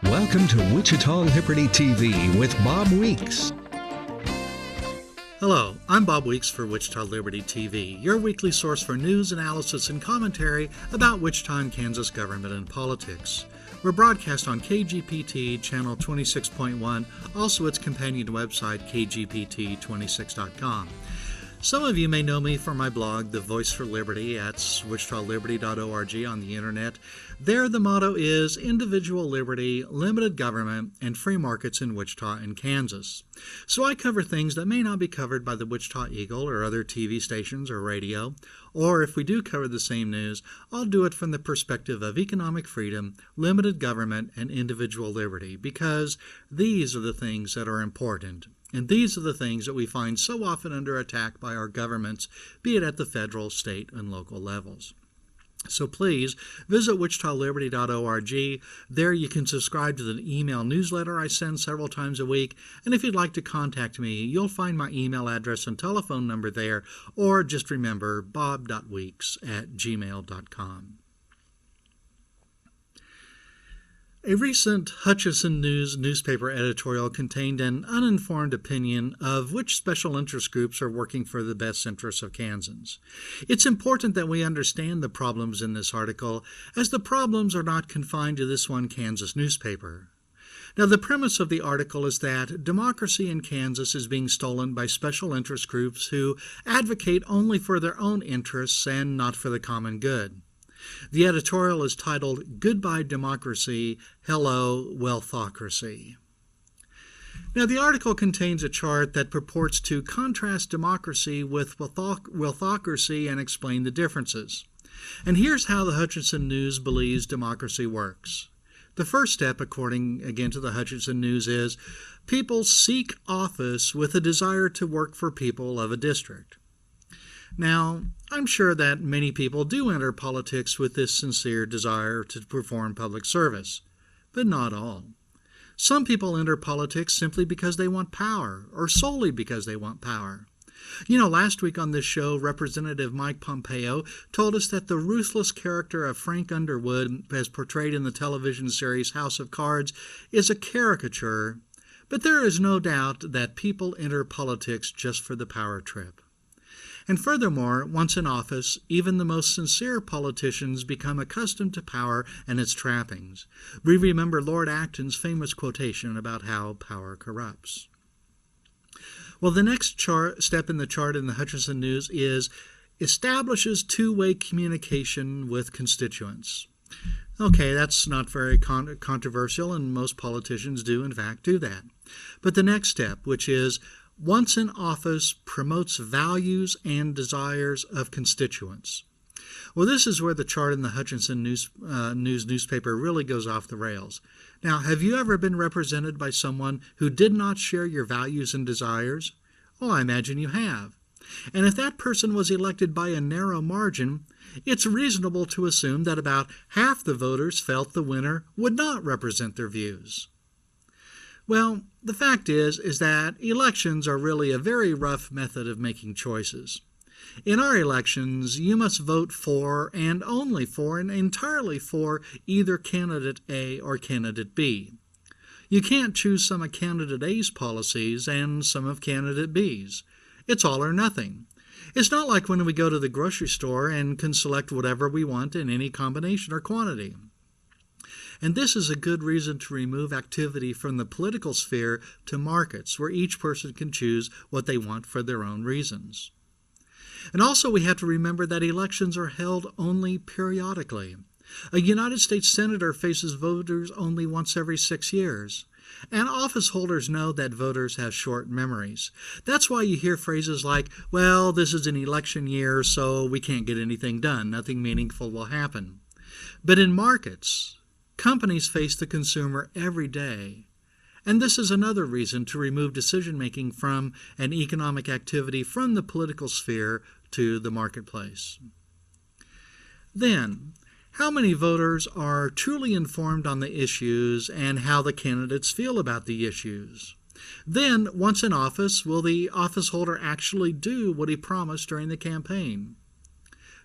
Welcome to Wichita Liberty TV with Bob Weeks. Hello, I'm Bob Weeks for Wichita Liberty TV, your weekly source for news, analysis, and commentary about Wichita and Kansas government and politics. We're broadcast on KGPT channel 26.1, also its companion website, kgpt26.com. Some of you may know me from my blog, The Voice for Liberty, at wichitaliberty.org on the internet. There, the motto is individual liberty, limited government, and free markets in Wichita and Kansas. So I cover things that may not be covered by the Wichita Eagle or other TV stations or radio. Or if we do cover the same news, I'll do it from the perspective of economic freedom, limited government, and individual liberty, because these are the things that are important. And these are the things that we find so often under attack by our governments, be it at the federal, state, and local levels. So please visit wichitaliberty.org. There you can subscribe to the email newsletter I send several times a week. And if you'd like to contact me, you'll find my email address and telephone number there, or just remember bob.weeks@gmail.com. A recent Hutchinson News newspaper editorial contained an uninformed opinion of which special interest groups are working for the best interests of Kansans. It's important that we understand the problems in this article, as the problems are not confined to this one Kansas newspaper. Now, the premise of the article is that democracy in Kansas is being stolen by special interest groups who advocate only for their own interests and not for the common good. The editorial is titled, Goodbye Democracy, Hello Wealthocracy. Now, the article contains a chart that purports to contrast democracy with wealthocracy and explain the differences. And here's how the Hutchinson News believes democracy works. The first step, according again to the Hutchinson News, is people seek office with a desire to work for people of a district. Now, I'm sure that many people do enter politics with this sincere desire to perform public service, but not all. Some people enter politics simply because they want power, or solely because they want power. You know, last week on this show, Representative Mike Pompeo told us that the ruthless character of Frank Underwood, as portrayed in the television series House of Cards, is a caricature, but there is no doubt that people enter politics just for the power trip. And furthermore, once in office, even the most sincere politicians become accustomed to power and its trappings. We remember Lord Acton's famous quotation about how power corrupts. Well, the next step in the chart in the Hutchinson News is establishes two-way communication with constituents. Okay, that's not very controversial, and most politicians do, in fact, do that. But the next step, which is once in office, promotes values and desires of constituents. Well, this is where the chart in the Hutchinson News newspaper really goes off the rails. Now, have you ever been represented by someone who did not share your values and desires? Well, I imagine you have. And if that person was elected by a narrow margin, it's reasonable to assume that about half the voters felt the winner would not represent their views. Well, the fact is that elections are really a very rough method of making choices. In our elections, you must vote for and only for and entirely for either candidate A or candidate B. You can't choose some of candidate A's policies and some of candidate B's. It's all or nothing. It's not like when we go to the grocery store and can select whatever we want in any combination or quantity. And this is a good reason to remove activity from the political sphere to markets, where each person can choose what they want for their own reasons. And also we have to remember that elections are held only periodically. A United States senator faces voters only once every 6 years. And office holders know that voters have short memories. That's why you hear phrases like, well, this is an election year, so we can't get anything done. Nothing meaningful will happen. But in markets, companies face the consumer every day, and this is another reason to remove decision-making from an economic activity from the political sphere to the marketplace. Then, how many voters are truly informed on the issues and how the candidates feel about the issues? Then, once in office, will the office holder actually do what he promised during the campaign?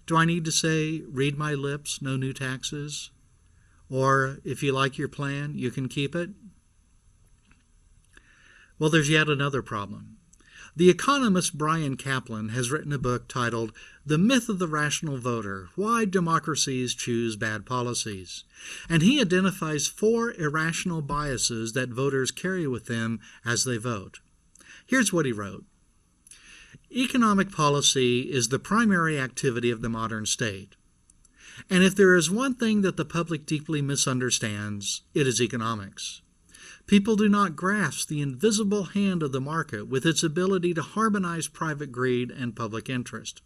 Do I need to say, read my lips, no new taxes? Or if you like your plan, you can keep it. Well, there's yet another problem. The economist Bryan Caplan has written a book titled The Myth of the Rational Voter: Why Democracies Choose Bad Policies. And he identifies 4 irrational biases that voters carry with them as they vote. Here's what he wrote. Economic policy is the primary activity of the modern state. And if there is one thing that the public deeply misunderstands, it is economics. People do not grasp the invisible hand of the market with its ability to harmonize private greed and public interest.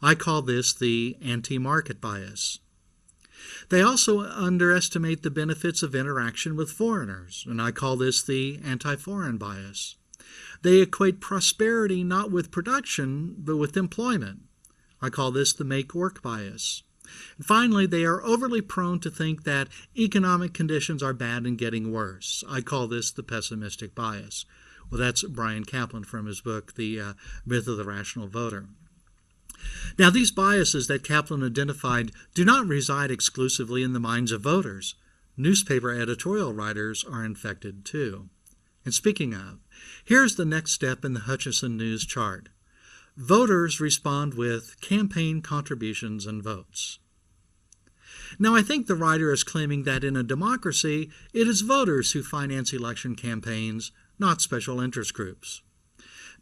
I call this the anti-market bias. They also underestimate the benefits of interaction with foreigners, and I call this the anti-foreign bias. They equate prosperity not with production, but with employment. I call this the make-work bias. And finally, they are overly prone to think that economic conditions are bad and getting worse. I call this the pessimistic bias. Well, that's Bryan Caplan from his book, The Myth of the Rational Voter. Now, these biases that Caplan identified do not reside exclusively in the minds of voters. Newspaper editorial writers are infected too. And speaking of, here's the next step in the Hutchinson News chart. Voters respond with campaign contributions and votes. Now, I think the writer is claiming that in a democracy, it is voters who finance election campaigns, not special interest groups.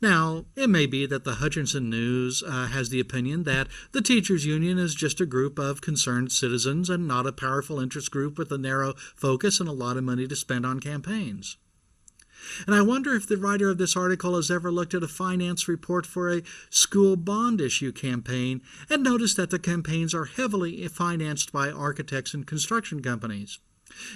Now, it may be that the Hutchinson News has the opinion that the teachers' union is just a group of concerned citizens and not a powerful interest group with a narrow focus and a lot of money to spend on campaigns. And I wonder if the writer of this article has ever looked at a finance report for a school bond issue campaign and noticed that the campaigns are heavily financed by architects and construction companies.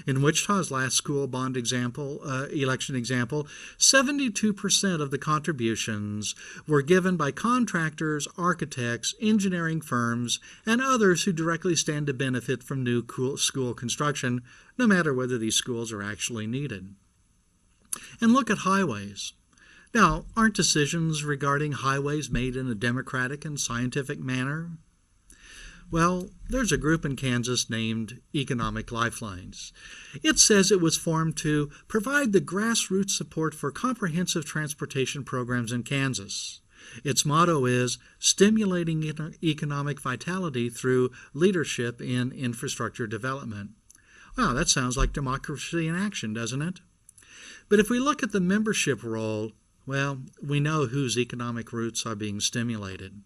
In Wichita's last school bond election example, 72% of the contributions were given by contractors, architects, engineering firms, and others who directly stand to benefit from new school construction, no matter whether these schools are actually needed. And look at highways. Now, aren't decisions regarding highways made in a democratic and scientific manner? Well, there's a group in Kansas named Economic Lifelines. It says it was formed to provide the grassroots support for comprehensive transportation programs in Kansas. Its motto is stimulating economic vitality through leadership in infrastructure development. Wow, that sounds like democracy in action, doesn't it? But if we look at the membership roll, well, we know whose economic roots are being stimulated.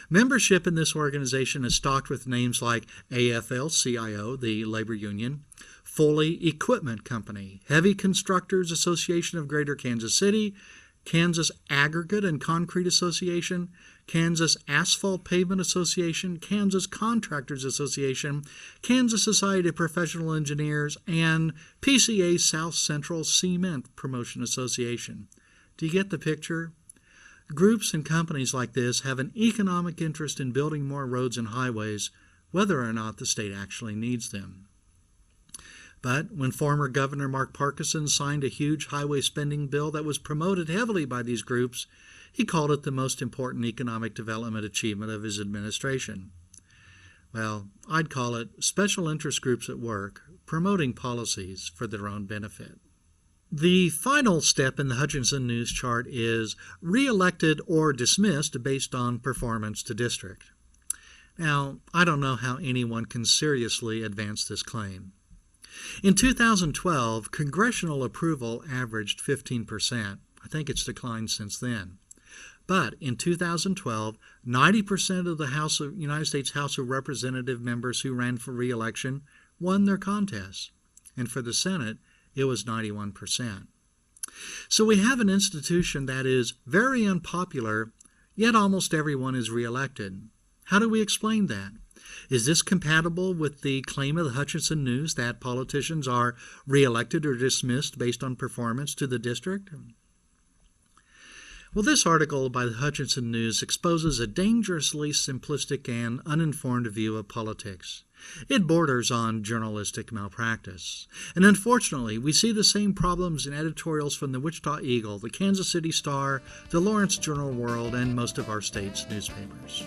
Membership in this organization is stocked with names like AFL-CIO, the labor union, Foley Equipment Company, Heavy Constructors Association of Greater Kansas City, Kansas Aggregate and Concrete Association, Kansas Asphalt Pavement Association, Kansas Contractors Association, Kansas Society of Professional Engineers, and PCA South Central Cement Promotion Association. Do you get the picture? Groups and companies like this have an economic interest in building more roads and highways, whether or not the state actually needs them. But when former Governor Mark Parkinson signed a huge highway spending bill that was promoted heavily by these groups, he called it the most important economic development achievement of his administration. Well, I'd call it special interest groups at work promoting policies for their own benefit. The final step in the Hutchinson News chart is reelected or dismissed based on performance to district. Now, I don't know how anyone can seriously advance this claim. In 2012, Congressional Approval averaged 15%. I think it's declined since then. But in 2012, 90% of the United States House of Representative members who ran for re-election won their contests. And for the Senate, it was 91%. So we have an institution that is very unpopular, yet almost everyone is re-elected. How do we explain that? Is this compatible with the claim of the Hutchinson News that politicians are re-elected or dismissed based on performance to the district? Well, this article by the Hutchinson News exposes a dangerously simplistic and uninformed view of politics. It borders on journalistic malpractice. And unfortunately, we see the same problems in editorials from the Wichita Eagle, the Kansas City Star, the Lawrence Journal-World, and most of our state's newspapers.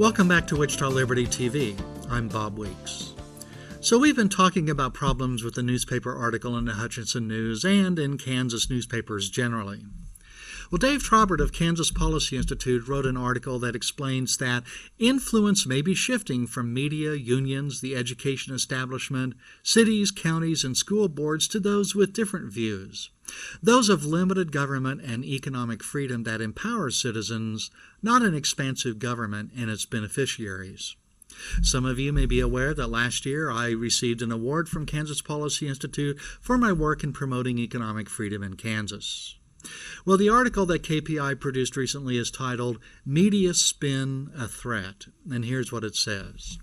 Welcome back to Wichita Liberty TV. I'm Bob Weeks. So we've been talking about problems with the newspaper article in the Hutchinson News and in Kansas newspapers generally. Well, Dave Trobert of Kansas Policy Institute wrote an article that explains that influence may be shifting from media, unions, the education establishment, cities, counties, and school boards to those with different views. Those of limited government and economic freedom that empowers citizens, not an expansive government and its beneficiaries. Some of you may be aware that last year I received an award from Kansas Policy Institute for my work in promoting economic freedom in Kansas. Well, the article that KPI produced recently is titled Media Spin a Threat, and here's what it says.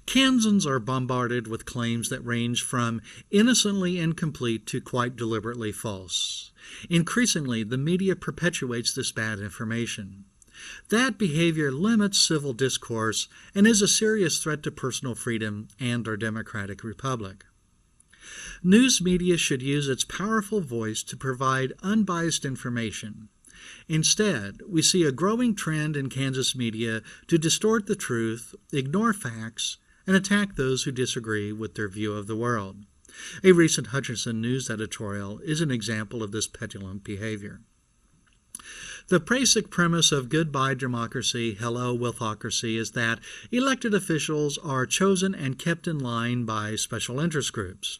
Kansans are bombarded with claims that range from innocently incomplete to quite deliberately false. Increasingly, the media perpetuates this bad information. That behavior limits civil discourse and is a serious threat to personal freedom and our democratic republic. News media should use its powerful voice to provide unbiased information. Instead, we see a growing trend in Kansas media to distort the truth, ignore facts, and attack those who disagree with their view of the world. A recent Hutchinson News editorial is an example of this petulant behavior. The basic premise of goodbye democracy, hello wealthocracy is that elected officials are chosen and kept in line by special interest groups.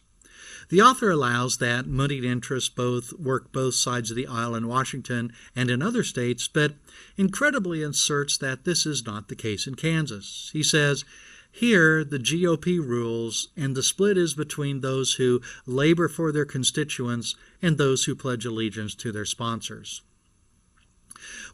The author allows that moneyed interests work both sides of the aisle in Washington and in other states, but incredibly inserts that this is not the case in Kansas. He says, here the GOP rules, and the split is between those who labor for their constituents and those who pledge allegiance to their sponsors.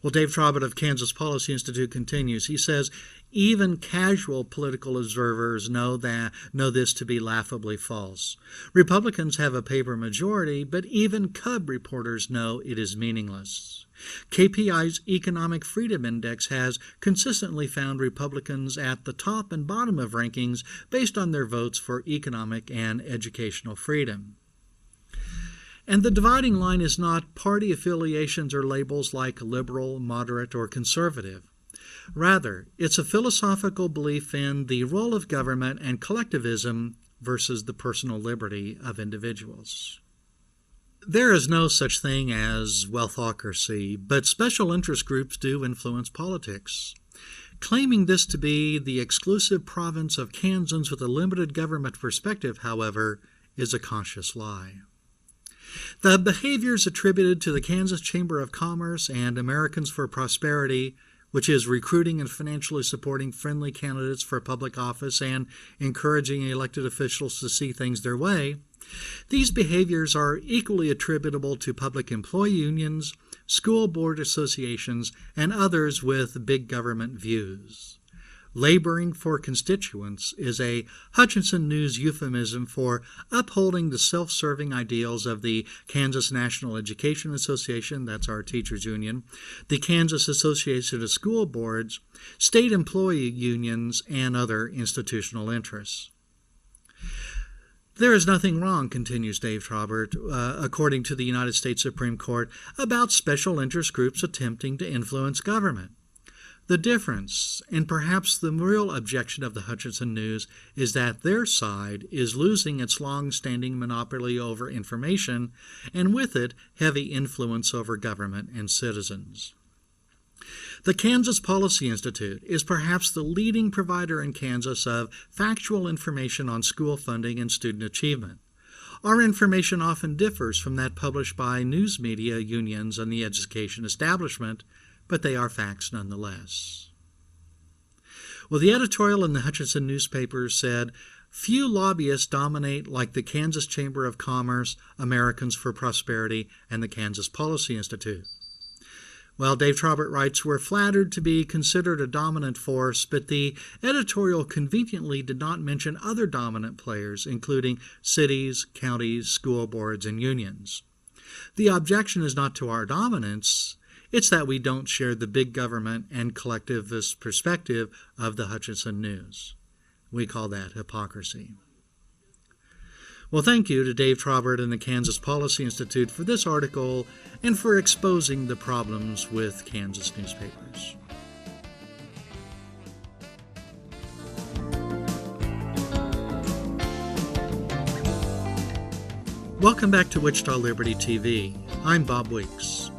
Well, Dave Trobert of Kansas Policy Institute continues. He says, even casual political observers know this to be laughably false. Republicans have a paper majority, but even Cub reporters know it is meaningless. KPI's Economic Freedom Index has consistently found Republicans at the top and bottom of rankings based on their votes for economic and educational freedom. And the dividing line is not party affiliations or labels like liberal, moderate, or conservative. Rather, it's a philosophical belief in the role of government and collectivism versus the personal liberty of individuals. There is no such thing as wealthocracy, but special interest groups do influence politics. Claiming this to be the exclusive province of Kansans with a limited government perspective, however, is a conscious lie. The behaviors attributed to the Kansas Chamber of Commerce and Americans for Prosperity, which is recruiting and financially supporting friendly candidates for public office and encouraging elected officials to see things their way, these behaviors are equally attributable to public employee unions, school board associations, and others with big government views. Laboring for constituents is a Hutchinson News euphemism for upholding the self-serving ideals of the Kansas National Education Association, that's our teachers union, the Kansas Association of School Boards, state employee unions, and other institutional interests. There is nothing wrong, continues Dave Trobert, according to the United States Supreme Court, about special interest groups attempting to influence government. The difference, and perhaps the real objection of the Hutchinson News, is that their side is losing its long-standing monopoly over information, and with it, heavy influence over government and citizens. The Kansas Policy Institute is perhaps the leading provider in Kansas of factual information on school funding and student achievement. Our information often differs from that published by news media unions and the education establishment, but they are facts nonetheless. Well, the editorial in the Hutchinson newspaper said, few lobbyists dominate like the Kansas Chamber of Commerce, Americans for Prosperity, and the Kansas Policy Institute. Well, Dave Trobert writes, we're flattered to be considered a dominant force, but the editorial conveniently did not mention other dominant players, including cities, counties, school boards, and unions. The objection is not to our dominance, it's that we don't share the big government and collectivist perspective of the Hutchinson News. We call that hypocrisy. Well, thank you to Dave Trobert and the Kansas Policy Institute for this article and for exposing the problems with Kansas newspapers. Welcome back to Wichita Liberty TV. I'm Bob Weeks.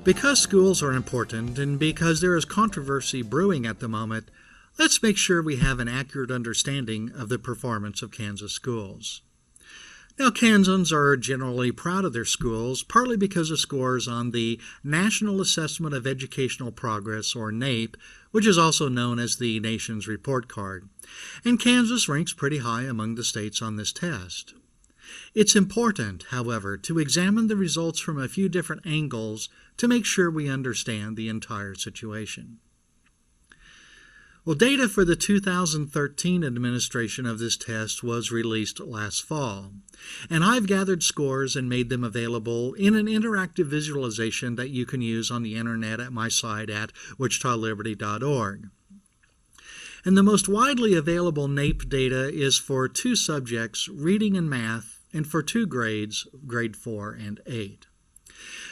Because schools are important and because there is controversy brewing at the moment, let's make sure we have an accurate understanding of the performance of Kansas schools. Now, Kansans are generally proud of their schools, partly because of scores on the National Assessment of Educational Progress, or NAEP, which is also known as the nation's report card. And Kansas ranks pretty high among the states on this test. It's important, however, to examine the results from a few different angles to make sure we understand the entire situation. Well, data for the 2013 administration of this test was released last fall, and I've gathered scores and made them available in an interactive visualization that you can use on the internet at my site at wichitaliberty.org. And the most widely available NAEP data is for 2 subjects, reading and math, and for 2 grades, grade 4 and 8.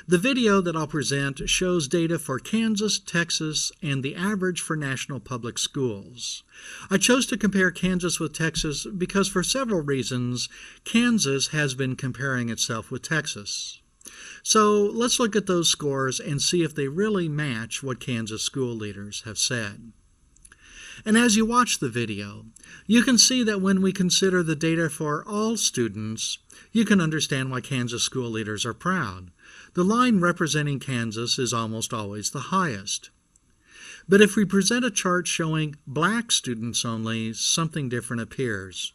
The video that I'll present shows data for Kansas, Texas, and the average for national public schools. I chose to compare Kansas with Texas because for several reasons, Kansas has been comparing itself with Texas. So let's look at those scores and see if they really match what Kansas school leaders have said. And as you watch the video, you can see that when we consider the data for all students, you can understand why Kansas school leaders are proud. The line representing Kansas is almost always the highest. But if we present a chart showing black students only, something different appears.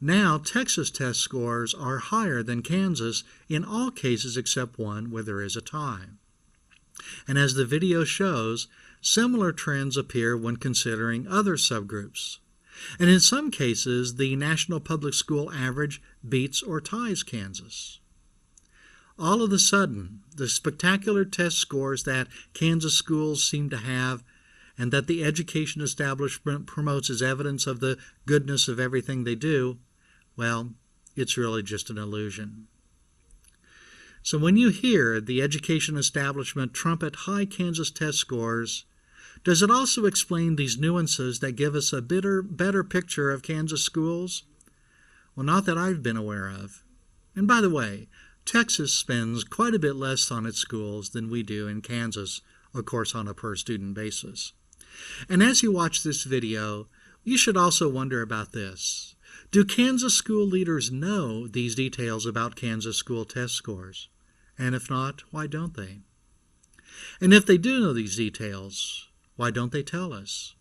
Now, Texas test scores are higher than Kansas in all cases except one where there is a tie. And as the video shows, similar trends appear when considering other subgroups. And in some cases, the national public school average beats or ties Kansas. All of a sudden, the spectacular test scores that Kansas schools seem to have and that the education establishment promotes as evidence of the goodness of everything they do, well, it's really just an illusion. So when you hear the education establishment trumpet high Kansas test scores, does it also explain these nuances that give us a better picture of Kansas schools? Well, not that I've been aware of. And by the way, Texas spends quite a bit less on its schools than we do in Kansas, of course on a per-student basis. And as you watch this video, you should also wonder about this. Do Kansas school leaders know these details about Kansas school test scores? And if not, why don't they? And if they do know these details, why don't they tell us?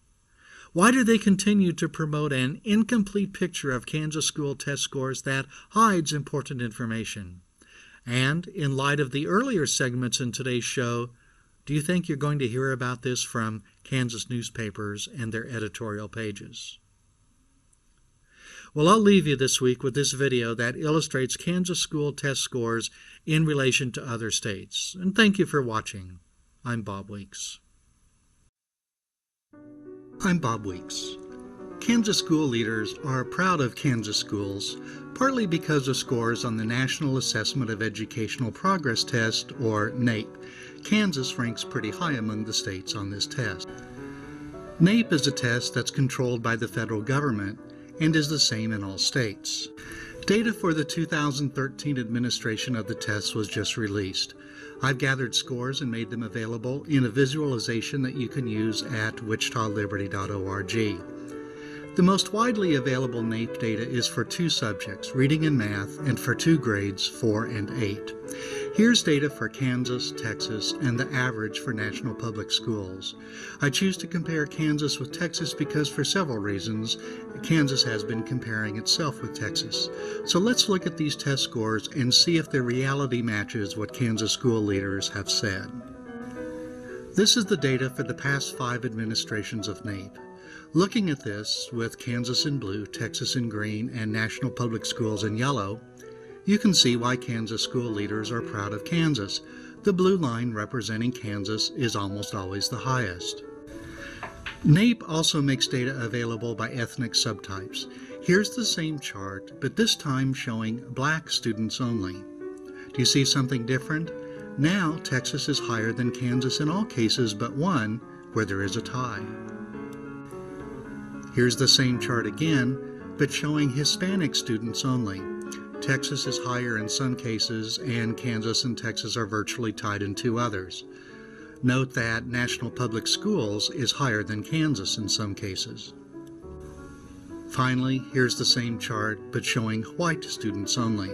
Why do they continue to promote an incomplete picture of Kansas school test scores that hides important information? And in light of the earlier segments in today's show, do you think you're going to hear about this from Kansas newspapers and their editorial pages? Well, I'll leave you this week with this video that illustrates Kansas school test scores in relation to other states. And thank you for watching. I'm Bob Weeks. I'm Bob Weeks. Kansas school leaders are proud of Kansas schools, partly because of scores on the National Assessment of Educational Progress test, or NAEP. Kansas ranks pretty high among the states on this test. NAEP is a test that's controlled by the federal government and is the same in all states. Data for the 2013 administration of the test was just released. I've gathered scores and made them available in a visualization that you can use at wichitaliberty.org. The most widely available NAEP data is for 2 subjects, reading and math, and for 2 grades, 4 and 8. Here's data for Kansas, Texas, and the average for national public schools. I choose to compare Kansas with Texas because for several reasons, Kansas has been comparing itself with Texas. So let's look at these test scores and see if the reality matches what Kansas school leaders have said. This is the data for the past 5 administrations of NAEP. Looking at this, with Kansas in blue, Texas in green, and national public schools in yellow, you can see why Kansas school leaders are proud of Kansas. The blue line representing Kansas is almost always the highest. NAEP also makes data available by ethnic subtypes. Here's the same chart, but this time showing black students only. Do you see something different? Now Texas is higher than Kansas in all cases but one, where there is a tie. Here's the same chart again, but showing Hispanic students only. Texas is higher in some cases, and Kansas and Texas are virtually tied in two others. Note that National Public Schools is higher than Kansas in some cases. Finally, here's the same chart, but showing white students only.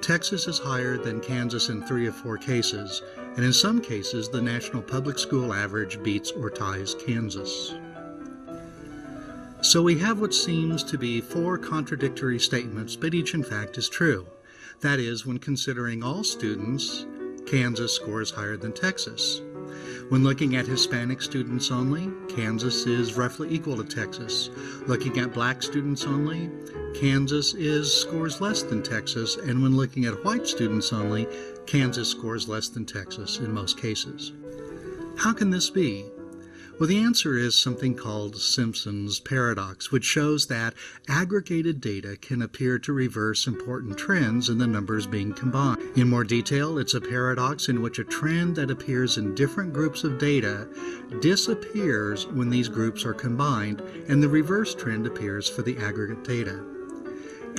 Texas is higher than Kansas in 3 of 4 cases, and in some cases the National Public School average beats or ties Kansas. So we have what seems to be 4 contradictory statements, but each in fact is true. That is, when considering all students, Kansas scores higher than Texas. When looking at Hispanic students only, Kansas is roughly equal to Texas. Looking at black students only, Kansas scores less than Texas, and when looking at white students only, Kansas scores less than Texas in most cases. How can this be? Well, the answer is something called Simpson's paradox, which shows that aggregated data can appear to reverse important trends in the numbers being combined. In more detail, it's a paradox in which a trend that appears in different groups of data disappears when these groups are combined, and the reverse trend appears for the aggregate data.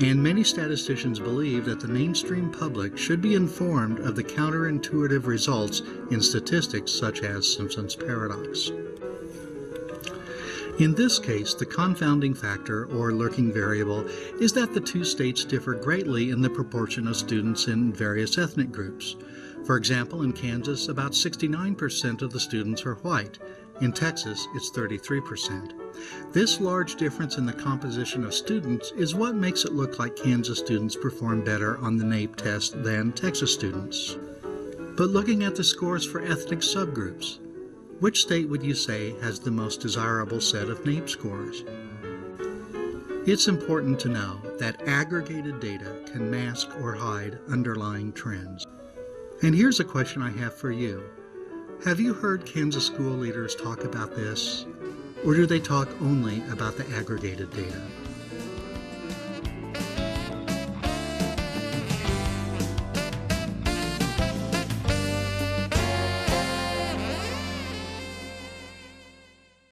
And many statisticians believe that the mainstream public should be informed of the counterintuitive results in statistics such as Simpson's paradox. In this case, the confounding factor, or lurking variable, is that the two states differ greatly in the proportion of students in various ethnic groups. For example, in Kansas, about 69% of the students are white. In Texas, it's 33%. This large difference in the composition of students is what makes it look like Kansas students perform better on the NAEP test than Texas students. But looking at the scores for ethnic subgroups, which state would you say has the most desirable set of NAEP scores? It's important to know that aggregated data can mask or hide underlying trends. And here's a question I have for you. Have you heard Kansas school leaders talk about this, or do they talk only about the aggregated data?